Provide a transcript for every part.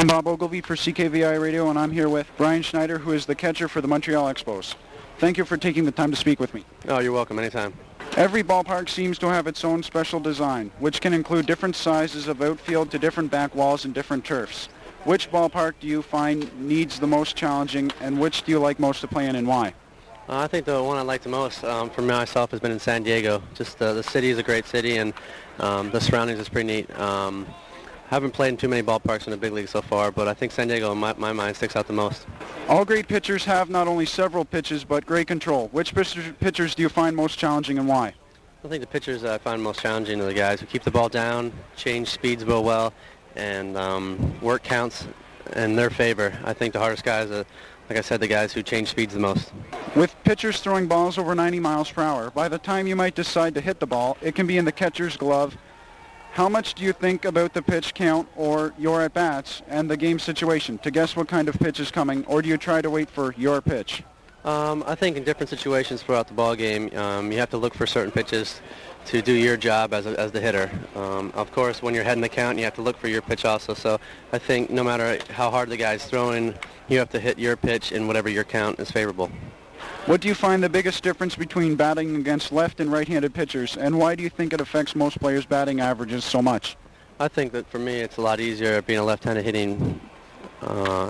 I'm Bob Ogilvie for CKVI Radio, and I'm here with Brian Schneider, who is the catcher for the Montreal Expos. Thank you for taking the time to speak with me. Oh, you're welcome. Anytime. Every ballpark seems to have its own special design, which can include different sizes of outfield to different back walls and different turfs. Which ballpark do you find needs the most challenging, and which do you like most to play in, and why? I think the one I like the most for myself has been in San Diego. Just the city is a great city, and the surroundings is pretty neat. Haven't played in too many ballparks in the big league so far, but I think San Diego, in my mind, sticks out the most. All great pitchers have not only several pitches, but great control. Which pitchers do you find most challenging, and why? I think the pitchers I find most challenging are the guys who keep the ball down, change speeds real well, and work counts in their favor. I think the hardest guys are, like I said, the guys who change speeds the most. With pitchers throwing balls over 90 miles per hour, by the time you might decide to hit the ball, it can be in the catcher's glove. How much do you think about the pitch count or your at-bats and the game situation to guess what kind of pitch is coming, or do you try to wait for your pitch? I think in different situations throughout the ball game, you have to look for certain pitches to do your job as the hitter. Of course, when you're heading the count, you have to look for your pitch also. So I think no matter how hard the guy's throwing, you have to hit your pitch in whatever your count is favorable. What do you find the biggest difference between batting against left and right-handed pitchers, and why do you think it affects most players' batting averages so much? I think that for me, it's a lot easier being a left-handed hitting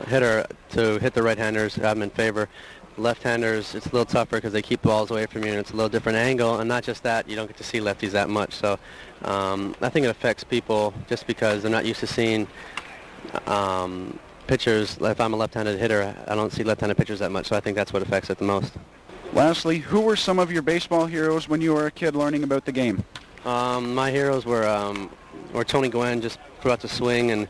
hitter to hit the right-handers, have them in favor. Left-handers, it's a little tougher because they keep the balls away from you, and it's a little different angle, and not just that, you don't get to see lefties that much. So I think it affects people just because they're not used to seeing pitchers. If I'm a left-handed hitter, I don't see left-handed pitchers that much, so I think that's what affects it the most. Lastly, who were some of your baseball heroes when you were a kid learning about the game? My heroes were Tony Gwynn, just throughout the swing and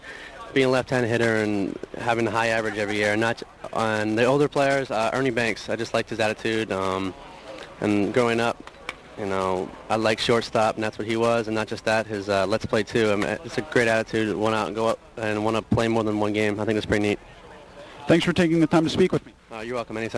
being a left-handed hitter and having a high average every year. And the older players, Ernie Banks, I just liked his attitude. And growing up, I liked shortstop, and that's what he was. And not just that, his let's play too. I mean, it's a great attitude. Want out and go up and want to play more than one game. I think it's pretty neat. Thanks for taking the time to speak with me. You're welcome. Anytime.